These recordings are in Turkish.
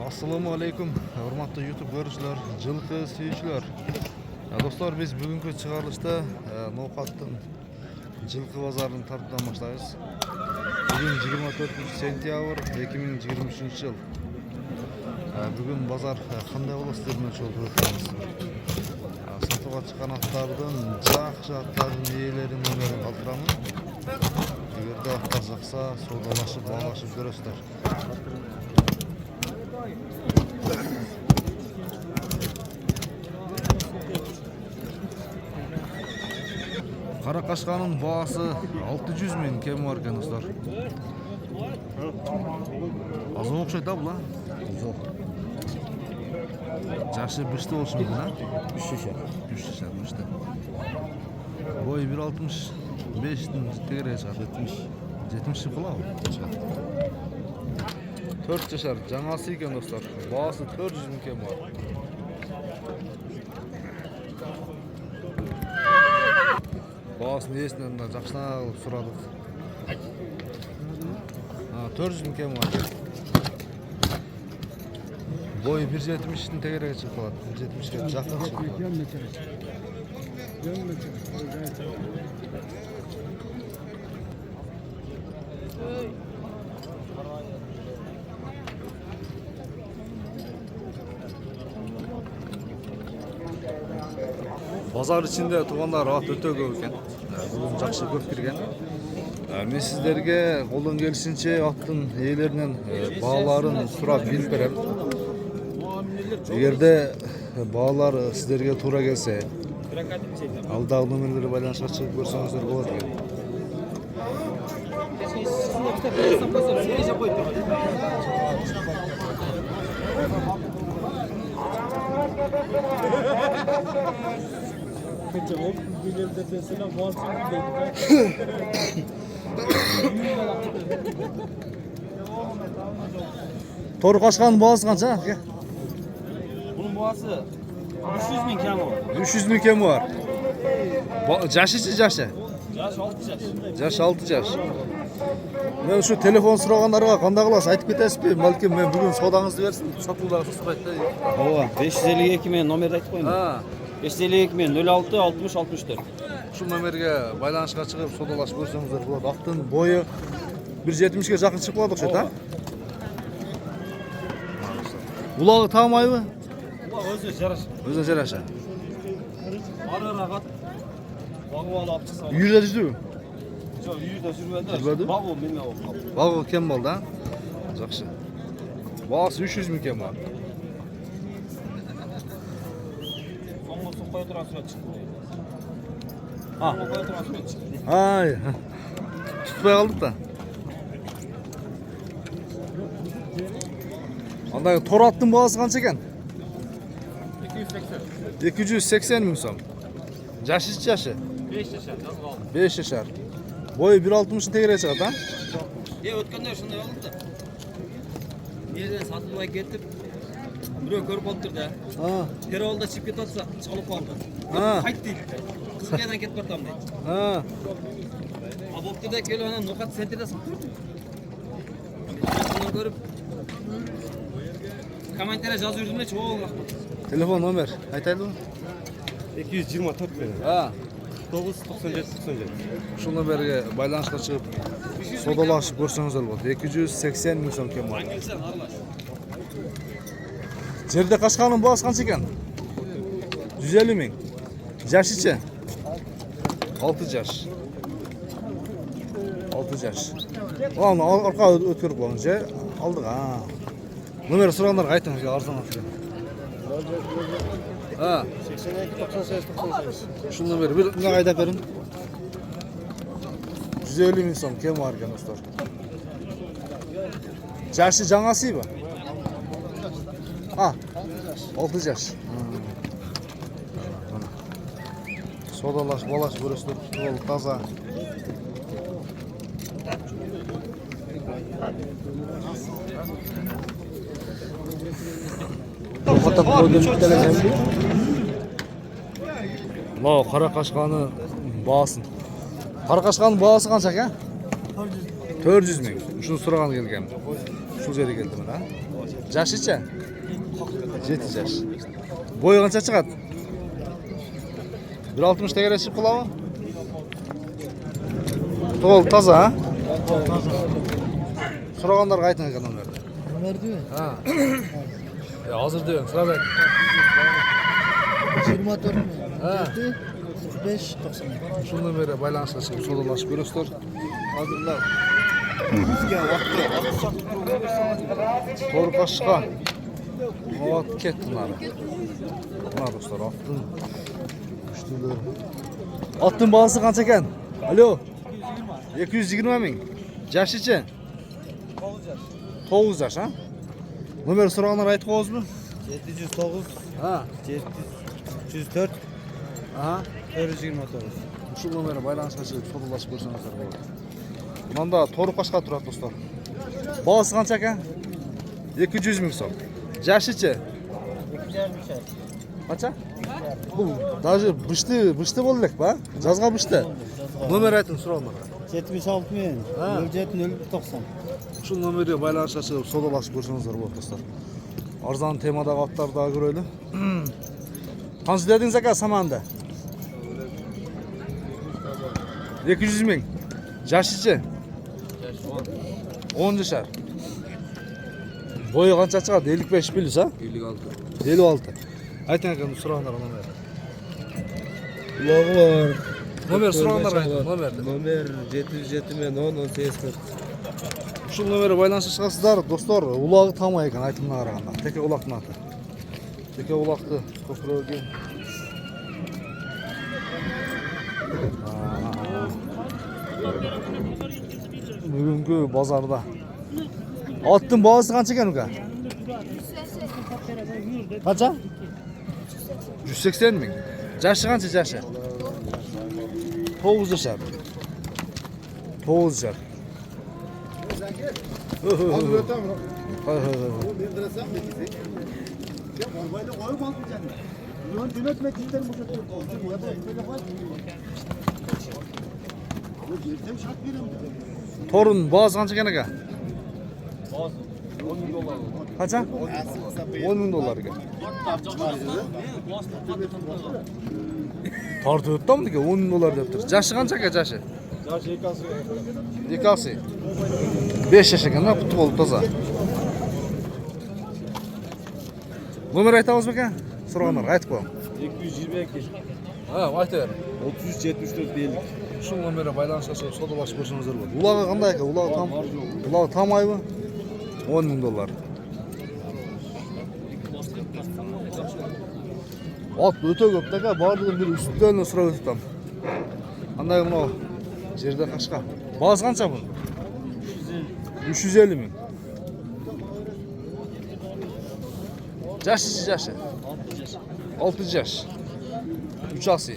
Assalamu alaikum, hurmatly YouTube görüşler, жылкы сүйүүчүлөр. Достор, биз бүгүнкү чыгарылышта Ноокаттын жылкы базарын тартуудан баштайбыз. Бүгүн 24-сентябрь 2023 жыл. Бүгүн базар кандай болот сиздер менен чогулуп сатууга чыккан аттардын жакшы аттардын ээлерин номерин калтырамын. Эгерде аттар жакса, соодалашып, баалашып көрөсүздөр. Кара кашканын баасы 600 000 кем бар экен достор. Аз окшойт да бул, Жок. Жашы бишти болушу мүмкүн, 3 жашар бишти. Бой 1.65-тин тегереги чыгат. 70 кылабы? 4 жашар, жаңасы экен достор. Баасы 400 000 кем бар. Баасын ээсинен жакшыраак кылып сурадык. 400 000 кем бар. Бой 1.70-тин тегереги чыгып калат. 1.70-ке жакын чыгып калат. Базар içinde тугандар ат өтө көп экен. Бүгүн жакшы көп кирген. Мен сиздерге колдон келишинче аттын ээлеринен бааларын сурап билип берем. Эгерде баалар сиздерге туура келсе, алдагы номерлерге байланышка чыгып көрсөңүздөр болот экен. Тору кашканын баасы канча? Bunun boğası 300 000 kemi var. 300 000 kemi var. Жашычы жашы? Yaş 6 yaş. Жаш 6 жаш. Мен ушу телефон сурагандарга кандай кыласыз? Айтып кетесизби? Балким мен бүгүн соодаңызды берсин, сатууларга сурайт да. Ооба, 552 мен номерди айтып коюйм. 552 мен 06 60 64. Ушул номерге байланышка чыгып соодалашып көрсөңүздөр болот. Аттын бою 1.70-ке жакын чыгып калат окшойт, Улагы таамайбы? Улаг өзү жараша. Өзүнө жараша. Арыраак ат. Багып алып чыкса. Үйүрдө жүздүбү? Жок, үйдө жүрбөдү. Жүрбөдү? Багуу менен алып. Багы кем болду, Жакшы. Баасы 300 000 кем бар. Соңго сукпай турган сүрөт чыкты. Сукпай турган сүрөт чыкты. Ай. Tutпай калдык да. Андай тор аттын баасы канча экен? 280 000 сом. Жашычы жашы? 5 жашар, жазып алдым. 5 жашар. Бою 1.60-тын тегереги чыгат, Өткөндө ушундай болду да. Жерден сатылбай кетип, бирөө көрүп калыптыр да. Переолда чип кетип атса, чалып калды. Кайт дейт. Кыз кайдан кетип бартам дейт. Болуптурда келип анан Ноокат центрде сатып. Анан көрүп комментарий жазып жүрдүм эле, чоң рахмат. Телефон номер айтайлыбы? 224 менен 997 Ушул номерге байланышка чыгып соодалашып көрсөңүздөр болот. 280 000 сом кем бар. Жерде кашканын баасы канча экен? 150 000. Жашычы? 6 жаш. 6 жаш. Аны арка өткөрүп коюңуз же, алдык. Номер сурагандарга айтыңыз, арзан экен. 82 98 98. Ушул номер бир мага айдап берин. 150 000 сом кем бар экен достор. Жашы жаңасыбы? 6 жаш. Соодалаш, балаш көрөсүздөр, болуп таза. Мына кара кашканы баасын. Кара кашканын баасы канча экен? 400 000. Ушуну сураган келгем. ушул жерге келдим ha. Жашыча? 7 жаш. Boyu qancha chiqadi? 1.60 tegara chiqib qolami? To'g'ri, toza, ha? So'raganlarga ayting ekan ularni. Ömerdi mi? Ha. Ya hozir deyman, so'rab ayt. 24 mi? Ha. 45 90. Shundan beri baylanishga chiqib so'ralashib ko'rasizlar. Hozirlar to'g'ri qo'shqa. Ot ketdi ular. Mana do'stlar, otning kuchlilar. Otning bahosi qancha ekan? Alo. 220 ming. Jashichi? 9 yaş ha? Nomer so'raganlar aytib qo'yingizmi? 709 Ha. 304 Aha. 429. Shu nomerga baylanishga chiqib so'ralashib ko'rsangizlar bo'ladi. Manda to'g'ri qo'shqa turadi do'stlar. Bahosi qancha ekan? 200 ming so'm. Jashichi? Qancha? Bu даже bishti bo'ldek ba? Jazg'a bishti. Nomer ayting so'raganlarga. 76 min. Ha. 07 90. Shu nomerga baylanishga chiqib so'ralashib ko'rsangizlar bo'ladi do'stlar. Arzon temadagi otlarni da ko'raylik. Qancha dedingiz aka samanda? 200 ming. Jashichi? 10 yashar. Boyu qancha chiqadi? 55 plus ha? 56. 56. Ayting aka so'raganlar nomer. Ulog'i var. Nomer so'raganlar ayting, nomer. Nomer 707 men 10 18 40. Shu nomerga baylanishga chiqasizlar do'stlar. Ulog'i tamay ekan aytimga qaraganda. Teka uloqni ati. Teka uloqni ko'progi. Bugungi bozorda otning bahosi qancha ekan uka? Qancha? 180 ming. Jashi qancha jashi? 9 yashar. 9 yashar. Torun bahosi qancha ekan aka? Qancha? 10 ming dollar ekan. Tortib o'tdimmi degan 10 ming dollar deb tur. Jashi qancha aka jashi? Yaşı ekası. Yekasi. 5 yaş ekan, putu bo'lib toza. Nomer aytamizmi aka? So'raganlar aytib qo'ying. 222. Ha, aytaver. 33 74 50. Shu nomerga baylanishga chiqib savdolashib ko'rsangizlar bo'ladi. Ulog'i qanday aka? Ulog'i tam oymi? 10 ming dollar. Ot o'ta ko'p aka, borligini bir ustidan so'rab o'tdim. Qanday buni yerda qashqa. Bahosi qancha bu? 350 ming. Jashi. 6 yaş. 3 asi.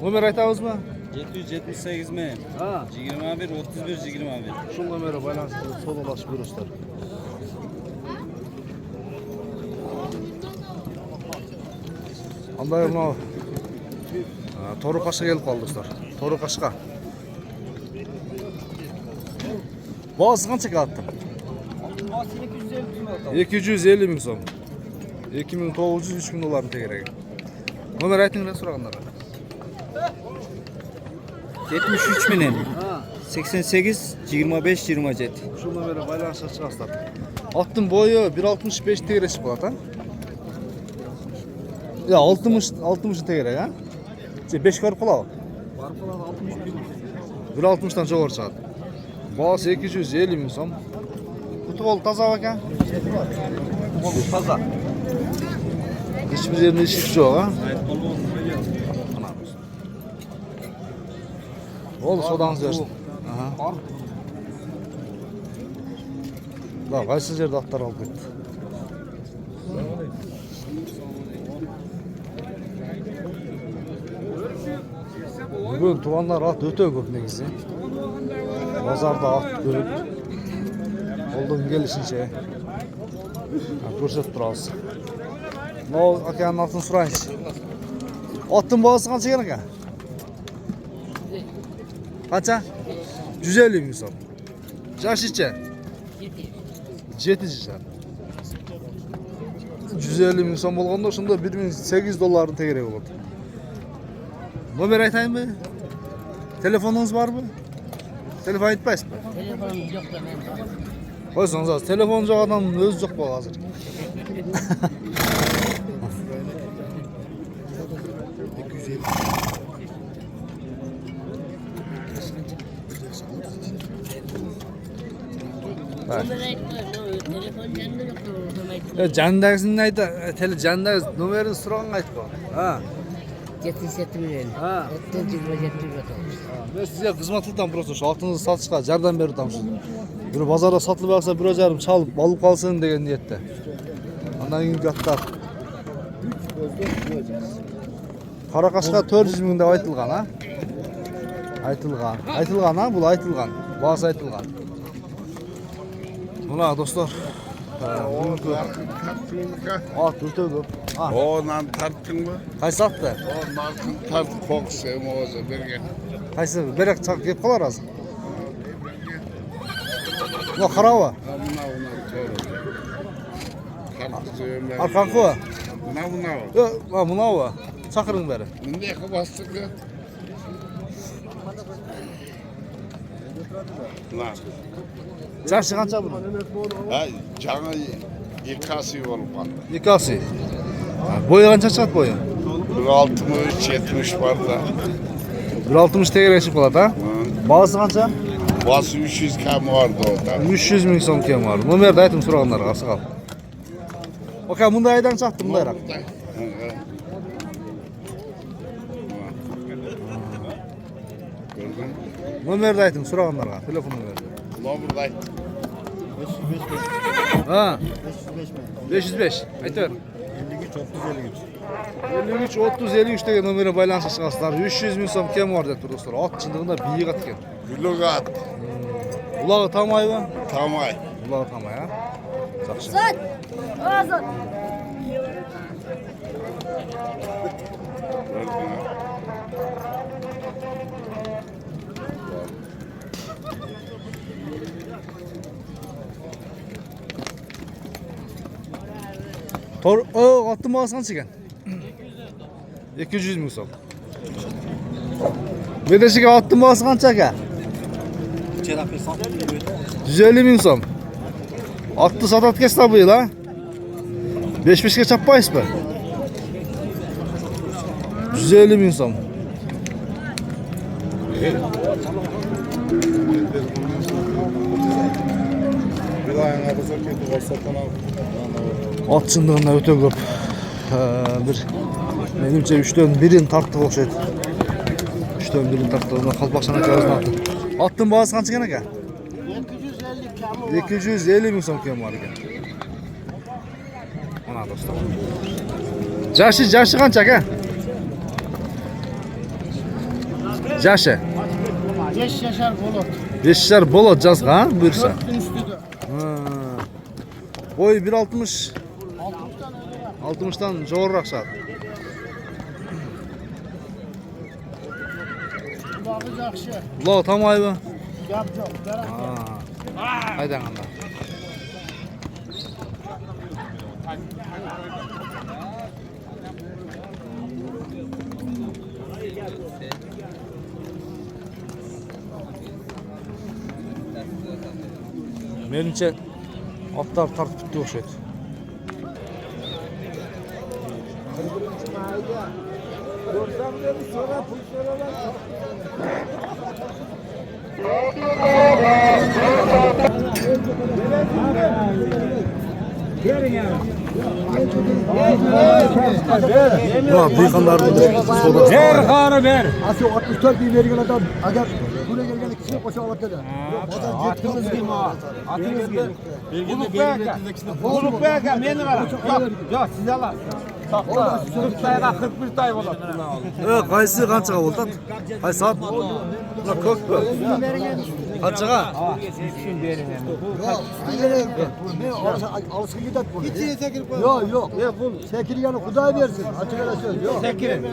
Nomer aytamizmi? 778 men. Ha. 21 31 21. Shu nomerga baylanishib savdolashib ko'rasizlar. Qanday buni to'g'ri qashqa kelib qoldi do'stlar. To'g'ri qashqa. Bahosi qancha qoldi? 250 ming so'm. 2900 3000 dollarni tegaragan. Nomer aytinglar so'raganlarga. 73 minin. Ha. 88 25 27. Shu nomerga baylanishga chiqasizlar. Otning bo'yi 1.65 tegara chiqib qoladi, ha? Ya 60 tegara, ha? 5 ko'rib qoladi. 1.60 dan jo'g'ri chiqadi. Bahosi 250 ming so'm. Puti bo'ldi toza aka? Toza. Hiçbir yerinde işik yo'q, ha? Oldu sodanız versin. Aha. Da qaysi yerda atlar olib ketdi. Bugun tuvanlar at o'ta ko'p negisi. Bozorda at ko'p. Qo'ldan kelishincha ko'rsatib turamiz. Nol akaning otini so'raymiz. Otning bahosi qancha ekan aka? Qancha? 150 ming so'm. Jashicha? жетижишен. 150 ming so'm bo'lganda shunda 1800 dollarni tegerek bo'ladi. Nomer aytaymi? Telefoningiz bormi? Telefon aytmaysizmi? Telefonum yo'q da men. Qo'ysangiz hozir telefon yo'q odam o'zi yo'q bo'l hozir. Nomer aytma, telefon yanında yo'q da onu aytma. Jandagisini ayta, jandagi nomerini so'ragan aytib qo'y. Ha. 77 milyon. Ha. 27 milyon. Men sizga xizmat qildim, просто shu oltinni sotishga yordam berdim siz. Bir bozorda sotib olsa 1.5 chalib olib qolsin degan niyatda. Ondan keyin katta. Qaraqashqa 400 ming deb aytilgan, ha? Aytilgan, ha, bu aytilgan. Bahs aytilgan. Mana do'stlar, Ot o'tib. Ondan tarttınmı? Qaysi otdi? O narkın tart kokusu hem oğuza bergen. Qaysi berek chaq kelib qolar hozir. Bu qarava. Buna doğru. Tarttı ömer. Arqanqı. Buna. Ha, bunavi. Chaqiring beri. Ne ki bastık ya? Nar. Charchi qancha bu? Ha, canı yıkası olup kaldı. Ikasi. Bo'yi qancha chiqadi bo'yi? 1.60 70 var da. 1.60 tegerashib qoladi, ha? Bag'isi qancha? Bası 300 kam vardı orada. 300 ming so'm kam bor. Nomerni ayting so'raganlarga, qasi qol. Aka, bunday aydan chiqdi, bundayroq. Gördün? Nomerni ayting so'raganlarga, telefon nomeri. Nomurday. Ha. 505. Aytver. 53 30 53 degan nomerga baylanishga chiqasizlar. 300 ming so'm kam bor deb turdi do'stlar. Ot chindig'ida biyiq atgan. Gülügat. Ulog'i tamaymi? Tamay. Ulog'i tamay, ha? Yaxshi. Gördün mü? Otni bag'isi qancha ekan? 200 ming so'm. Bedashiga otni bag'isi qancha aka? 150 ming so'm. Otni sotayotgansizlar bu yil, ha? 5-5 ga chopmaysizmi? 150 ming so'm. Bir ayağına basar ki bu satan al. Ot chindig'ida o'ta ko'p. Bir menimcha 3dan 1'ini tartib o'xshaydi. 3dan 1'ini tartib. Uni qalpoqchani ko'rsatyapti. Otning bag'isi qancha ekan aka? 250 ming so'm kam bor ekan. Mana do'stlar. Jashi qancha aka? Jashi 5 yaşar bulut. 5 yashar bo'ladi jazga, ha, buyursa. 4'ün üstüde. Boy 1.60. 60'dan jo'g'riroq chiqadi. Kulağı yaxşı. Uloq tamaymi? Gap yo'q. Haydaganda. Menimcha otlar tartib bitdi o'xshaydi. Buna dehqonlarning sodasi. Ber qori ber. Asıl 64 bin vergen adam agar buraya gelgen kişiye koşa alattı. Atımız kim ha? Atımız kim? Uluk beyaka meni var. Yok siz alasınız. Sakla. 40 tayga 41 tay bo'ladi. Qaysi qanchaga bo'ldi? Qaysi soat? Buna ko'pmi? Qanchaga? Alışkın gidet bunu. İçine sekirip koy. Yok yok. Sekir yanı Kuday versin. Açık ara söz. Yok. Sekirin.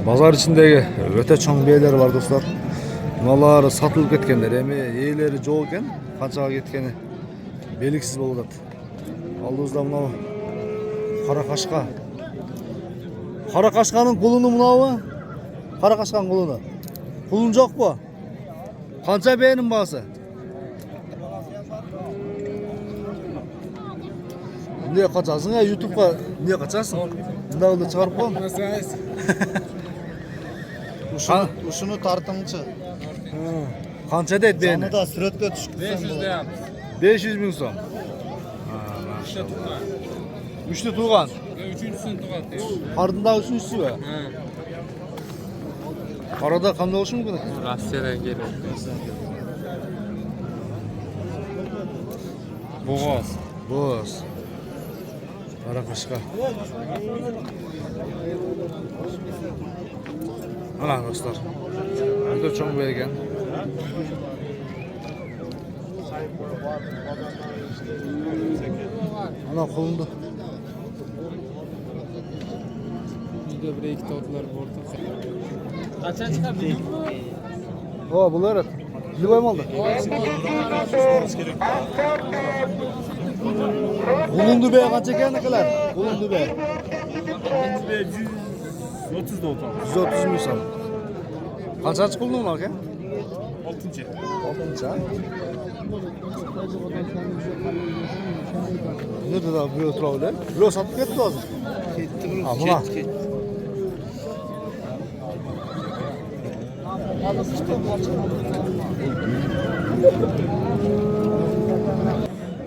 Bazar içindeki öte çoğun beyler var dostlar. Malları satılıp ketkenler, emi eğileri çoğu eken, kançaga ketkeni beliksiz bolup atat. Aldığımızda mınavu kara kaşka. Kara kaşkanın kulunu mınavu? Kara kaşkanın kulunu. Kulun çok bu. Kança beğenin bağısı? Niye kaçarsın ya YouTube'a niye kaçarsın? Bunda öyle çıkarıp koyun. Uşunu tartımçı. Kança da et beğeni. Sana da süretle düşük. 500 bin son. Üçlü tuğan. Üçüncüsünü tuğat diyor. Ardında üçüncüsü be. Arada kanlı olsun mu kadar? Rusya'dan geliyor. Boğaz. Boz. Kara kaşka. Ana dostlar. Burada çok beğen. Ana kolunda. Bir de break totlar bordu. Kaça çıkar bildin mi? O bunlar. Liboy mu oldu? Bulundu be kaç çeken ne kadar? Bulundu be. 130 da otan. 130 mu san? Kaç aç buldun mu ki? 6. 6. Nerede daha bir otur öyle? Bilo satıp gitti lazım. Gitti bro. Amına.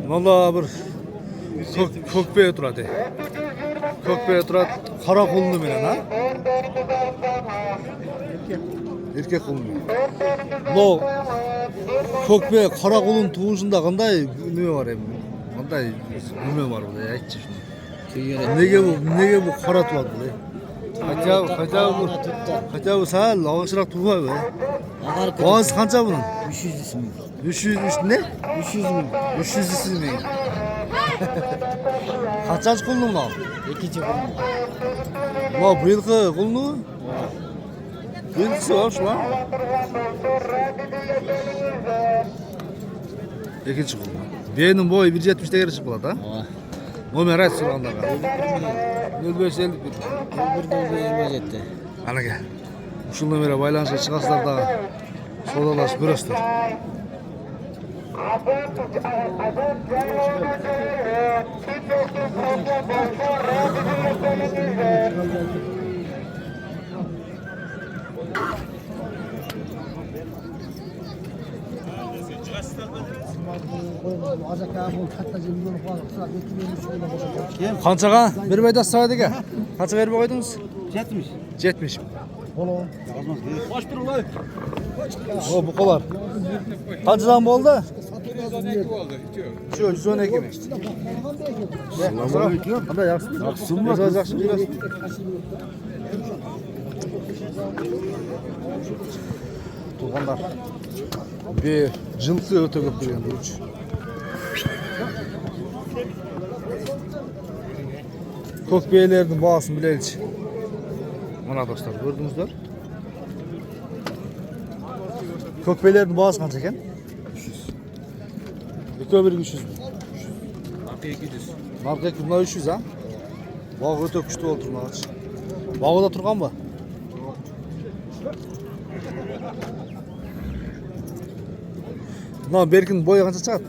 Vallahi bir kökbeye oturadi. Kökbeye oturadi. Kara kulunu bilen ha. Erkek kulunu. Bu kökbeye kara kulun tuğuşunda kanday nime var hem. Kanday nime var burada ya hiç şimdi. Nege bu kara tuğat burada. Kaça bu sağ lağışırak tuğma be. Boğaz kança bunun? 300 ismi. 300 ne? 300 bin. 300 ismi. Kaçaç kulunu mu? İkinci konu. Ma bu yılki kulunu? Yılkisi var şu an. İkinci kulunu. Benim boyu 1.70'de geri çıkmadı ha. Nomer aç şu anda. 0550 Bir de yemez etti. Ana gel. Şu numara baylanışa çıkasılar da sodalaş büröstür. Kançaga bir bayda saydı ki. Kança verip koydunuz? 70. 70. Oğlum. Kaç bir olay? O bu kadar. Kaçdan bu oldu? 112 oldu. Şu 112 mi? Selamünaleyküm. Hadi yaksın. Yaksın mı? Yaksın biraz. Tuğanlar. Bir cıltı öte götürüyor. 3. Kökbeylerden bağısın bileliç. Mana dostlar gördünüzler. Kökbeylerden bağısı kança eken? 300. Öte bir 300 mü? Arkaya gidiyoruz. Marka bunlar 300 ha. Bağı öte kuştu oturma aç. Bağı da turgan mı? Lan Berkin boyu kança çıkar?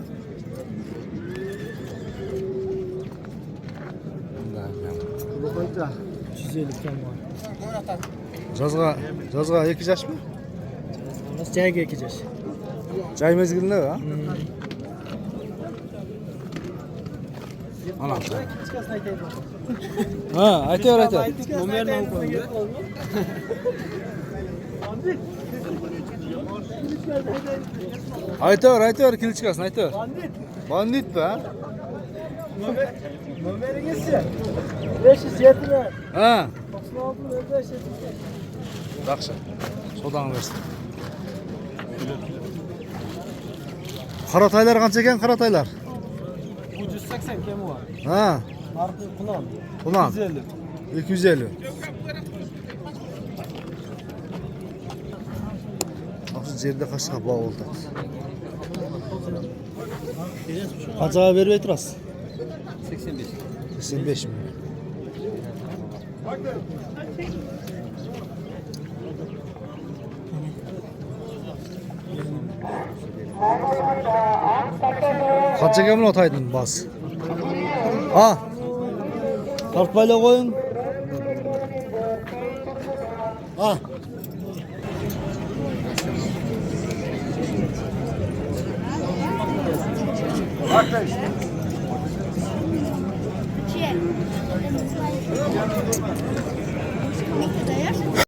Koyda 250 tane var. Жазға екі жаш mı? Nasıl çayga ekeceğiz? Çay mezgilinde ha? Ana. Ha, aytıyor. Numarını koydu. Aytıyor, kili çıkarsın, aytıyor. Bandit be. Numarası 507 lira. Ha. 96 507. Жақсы. Содан versin. Qarataylar qancha ekan, qarataylar? 180 kemi var. Ha. Artı kulağım. Ulan 150. 250. жерде кашка баа болуп атат. Канчага бербей турасыз? 85. 85 mi? Kaçak emin otaydın bas. Ha. Tartmayla koyun. Ha. Bak işte.